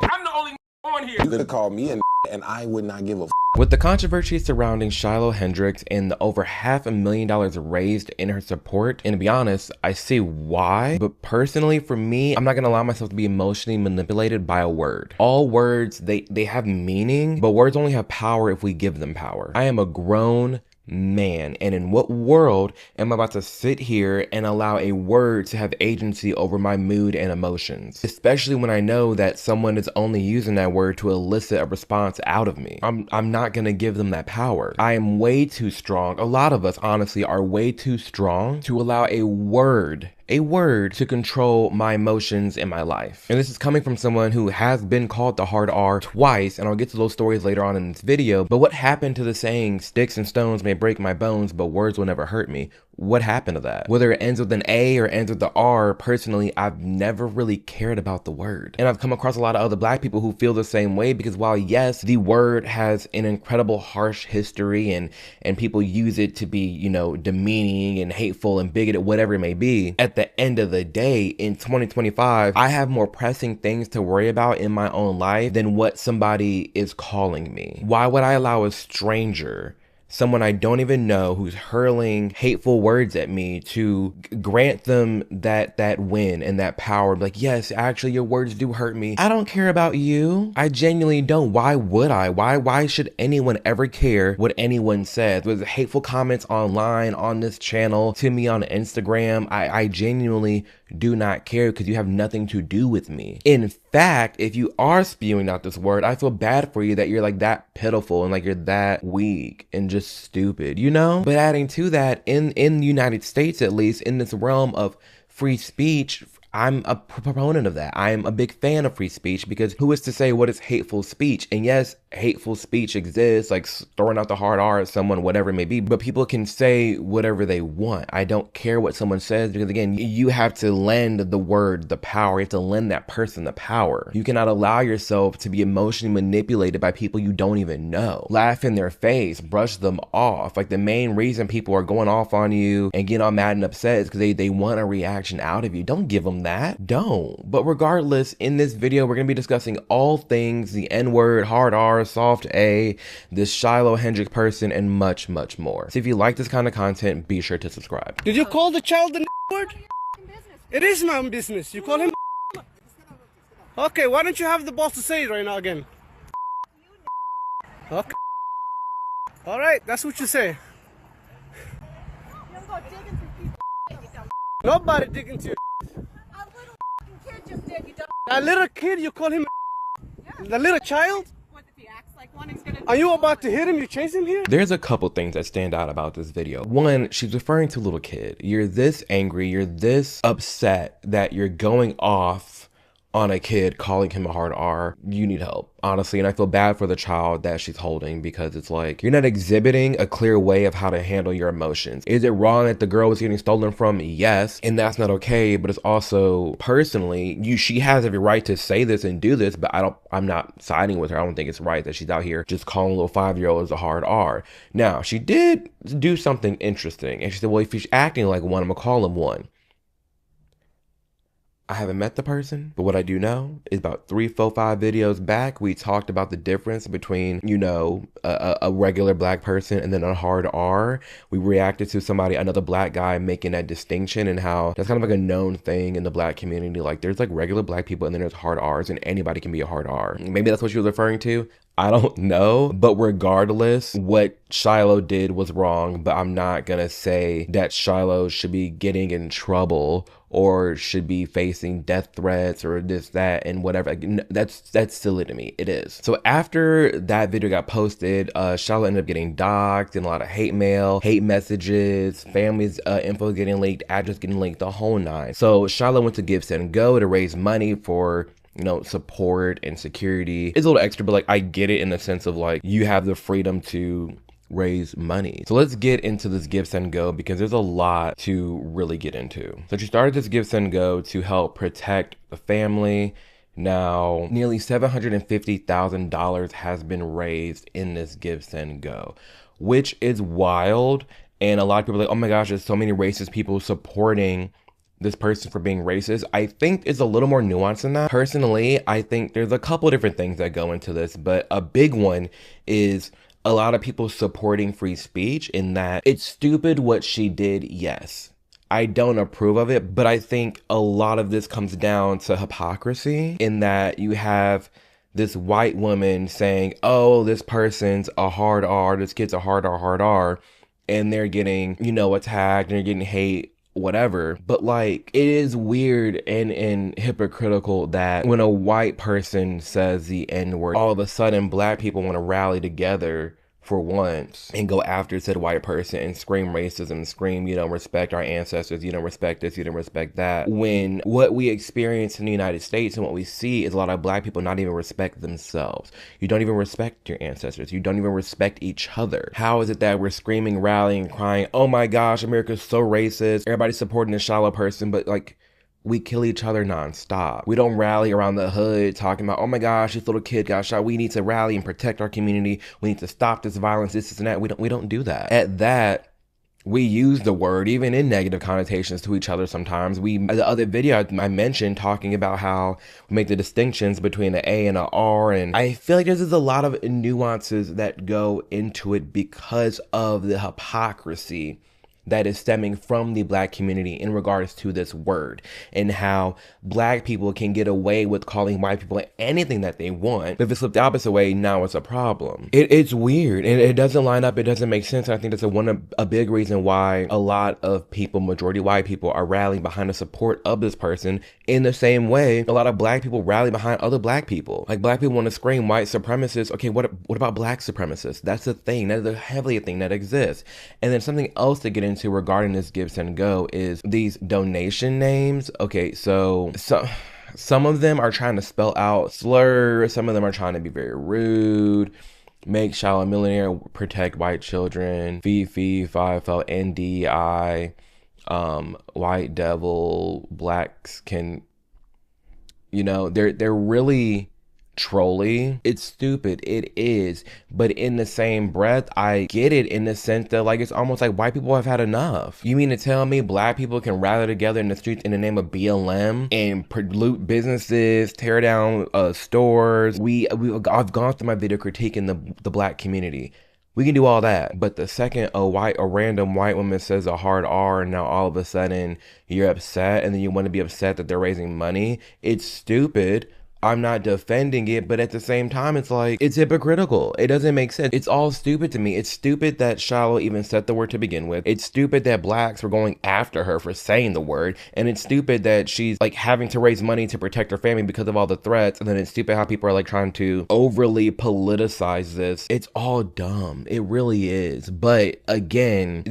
I'm the only on here. You could have called me and I would not give a With the controversy surrounding Shiloh Hendrix and the over $500,000 raised in her support, and to be honest, I see why, but personally for me, I'm not gonna allow myself to be emotionally manipulated by a word. All words, they have meaning, but words only have power if we give them power. I am a grown man, and in what world am I about to sit here and allow a word to have agency over my mood and emotions? Especially when I know that someone is only using that word to elicit a response out of me. I'm not gonna give them that power. I am way too strong. A lot of us honestly are way too strong to allow a word to control my emotions in my life. And this is coming from someone who has been called the hard R twice, and I'll get to those stories later on in this video. But what happened to the saying, sticks and stones may break my bones, but words will never hurt me? What happened to that? Whether it ends with an A or ends with the R, personally, I've never really cared about the word. And I've come across a lot of other black people who feel the same way, because while yes, the word has an incredible harsh history and people use it to be, you know, demeaning and hateful and bigoted, whatever it may be, at the end of the day, in 2025, I have more pressing things to worry about in my own life than what somebody is calling me. Why would I allow a stranger, someone I don't even know, who's hurling hateful words at me, to grant them that win and that power? Like, yes, actually your words do hurt me. I don't care about you. I genuinely don't. Why would I? Why should anyone ever care what anyone says? With hateful comments online, on this channel, to me on Instagram, I genuinely do not care, because you have nothing to do with me. In fact, if you are spewing out this word, I feel bad for you that you're like that pitiful and like you're that weak and just stupid, you know? But adding to that, in the United States, at least, in this realm of free speech, I'm a proponent of that. I'm a big fan of free speech, because who is to say what is hateful speech? And yes, hateful speech exists, like throwing out the hard R at someone, whatever it may be, but people can say whatever they want. I don't care what someone says, because again, you have to lend the word the power. You have to lend that person the power. You cannot allow yourself to be emotionally manipulated by people you don't even know. Laugh in their face, brush them off. Like, the main reason people are going off on you and getting all mad and upset is because they want a reaction out of you. Don't give them that. Don't. But regardless, in this video, we're going to be discussing all things the N-word, hard R, soft A, this Shiloh Hendrix person, and much, much more. So if you like this kind of content, be sure to subscribe. Did you call the child the word? It is my own business. You call him. Okay, why don't you have the balls to say it right now again? Okay. All right, that's what you say. Nobody dig into you. That little kid, you call him the little child? Are you about to hit him? You chase him here? There's a couple things that stand out about this video. One, she's referring to a little kid. You're this angry, you're this upset that you're going off on a kid, calling him a hard R. You need help, honestly. And I feel bad for the child that she's holding, because it's like, you're not exhibiting a clear way of how to handle your emotions. Is it wrong that the girl was getting stolen from? Yes. And that's not okay, but it's also, personally, she has every right to say this and do this, but I'm not siding with her. I don't think it's right that she's out here just calling little 5-year-olds a hard R. Now, she did do something interesting, and she said, well, if he's acting like one, I'm gonna call him one. I haven't met the person, but what I do know is about 3, 4, 5 videos back, we talked about the difference between, you know, a regular black person and then a hard R. We reacted to another black guy making that distinction, and how that's kind of like a known thing in the black community. Like, there's like regular black people and then there's hard R's, and anybody can be a hard R. Maybe that's what she was referring to. I don't know, but regardless, what Shiloh did was wrong, but I'm not gonna say that Shiloh should be getting in trouble or should be facing death threats or this, that, and whatever. That's silly to me. It is. So after that video got posted, Shiloh ended up getting doxxed and a lot of hate mail, hate messages, family's info getting leaked, address getting leaked, the whole nine. So Shiloh went to Give, Send, Go to raise money for, you know, support and security. It's a little extra, but like, I get it in the sense of like, you have the freedom to raise money. So let's get into this Give, Send, Go, because there's a lot to really get into. So she started this Give, Send, Go to help protect the family. Now, nearly $750,000 has been raised in this Give, Send, Go, which is wild. And a lot of people are like, oh my gosh, there's so many racist people supporting this person for being racist. I think it's a little more nuanced than that. Personally, I think there's a couple different things that go into this, but a big one is a lot of people supporting free speech, in that it's stupid what she did, yes. I don't approve of it, but I think a lot of this comes down to hypocrisy, in that you have this white woman saying, oh, this person's a hard R, this kid's a hard R, and they're getting, attacked, and they're getting hate, whatever. But like, it is weird and hypocritical that when a white person says the N-word, all of a sudden black people want to rally together for once and go after said white person and scream racism, scream, you don't respect our ancestors, you don't respect this, you don't respect that. When what we experience in the United States and what we see is a lot of black people not even respect themselves. You don't even respect your ancestors. You don't even respect each other. How is it that we're screaming, rallying, crying, oh my gosh, America's so racist, everybody's supporting the Shiloh person, but like, we kill each other nonstop. We don't rally around the hood talking about, oh my gosh, this little kid got shot. We need to rally and protect our community. We need to stop this violence, this and that. We don't do that. At that, we use the word even in negative connotations to each other sometimes. The other video I mentioned talking about how we make the distinctions between an A and an R, and I feel like there's just a lot of nuances that go into it because of the hypocrisy that is stemming from the black community in regards to this word, and how black people can get away with calling white people anything that they want. But if it's flipped the opposite way, now it's a problem. It's weird, and it doesn't line up. It doesn't make sense. And I think that's a big reason why a lot of people, majority white people, are rallying behind the support of this person in the same way a lot of black people rally behind other black people. Like, black people want to scream white supremacists. Okay, what about black supremacists? That's a thing. That is heavily a thing that exists. And then something else to get into regarding this Give, Send, Go is these donation names. Okay, so some of them are trying to spell out slurs. Some of them are trying to be very rude. Make Shiloh a millionaire, protect white children, Fifi, 5L, NDI, white devil, blacks can, they're really trolly. It's stupid. It is. But in the same breath, I get it in the sense that, like, it's almost like white people have had enough. You mean to tell me black people can rally together in the streets in the name of BLM and pollute businesses, tear down stores? I've gone through my video critiquing the black community. We can do all that. But the second a random white woman says a hard R, and now all of a sudden you're upset, and then you want to be upset that they're raising money, it's stupid. I'm not defending it, but at the same time, it's like, it's hypocritical. It doesn't make sense. It's all stupid to me. It's stupid that Shiloh even said the word to begin with. It's stupid that blacks were going after her for saying the word. And it's stupid that she's like having to raise money to protect her family because of all the threats. And then it's stupid how people are like trying to overly politicize this. It's all dumb. It really is. But again,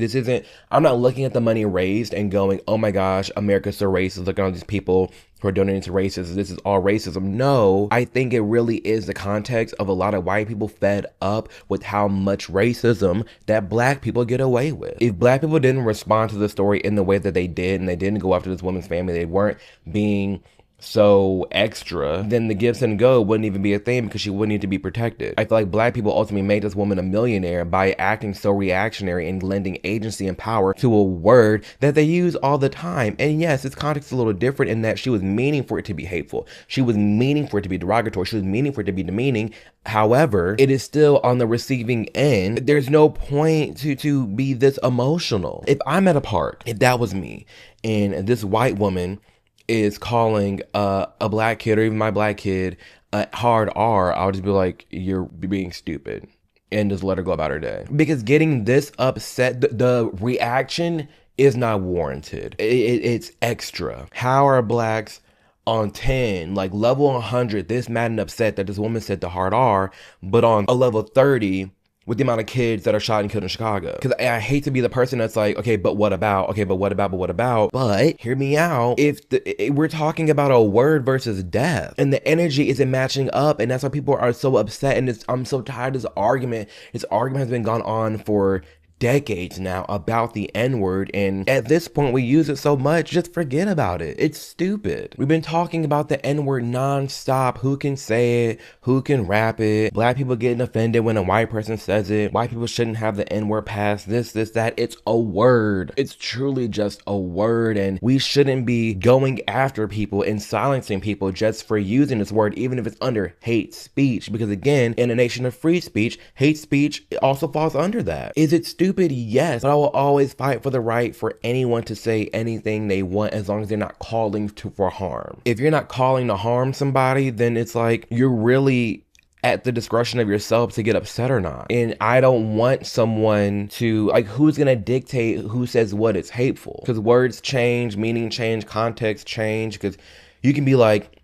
I'm not looking at the money raised and going, oh my gosh, America's so racist. Look at all these people who are donating to racism. This is all racism. No, I think it really is the context of a lot of white people fed up with how much racism that black people get away with. If black people didn't respond to the story in the way that they did, and they didn't go after this woman's family, they weren't being so extra, then the Give, Send, Go wouldn't even be a thing because she wouldn't need to be protected. I feel like black people ultimately made this woman a millionaire by acting so reactionary and lending agency and power to a word that they use all the time. And yes, its context is a little different in that she was meaning for it to be hateful. She was meaning for it to be derogatory. She was meaning for it to be demeaning. However, it is still on the receiving end. There's no point to be this emotional. If I'm at a park, if that was me, and this white woman is calling a black kid, or even my black kid, a hard R, I'll just be like, you're being stupid, and just let her go about her day. Because getting this upset, the reaction is not warranted. It's extra. How are blacks on 10, like level 100, this mad and upset that this woman said the hard R, but on a level 30, with the amount of kids that are shot and killed in Chicago? Because I hate to be the person that's like, okay, but what about? Okay, but what about? But what about? But hear me out. If we're talking about a word versus death, and the energy isn't matching up, and that's why people are so upset. And I'm so tired of this argument. This argument has been gone on for decades now about the N-word, and at this point we use it so much, just forget about it. It's stupid. We've been talking about the N-word non-stop. Who can say it? Who can rap it? Black people getting offended when a white person says it. White people shouldn't have the N-word passed. This, that. It's a word. It's truly just a word, and we shouldn't be going after people and silencing people just for using this word, even if it's under hate speech, because again, in a nation of free speech, hate speech also falls under that. Is it stupid? Yes, but I will always fight for the right for anyone to say anything they want as long as they're not calling for harm. If you're not calling to harm somebody, then it's like you're really at the discretion of yourself to get upset or not. And I don't want someone to, like, who's gonna dictate who says what is hateful? Because words change, meaning change, context change, because you can be like,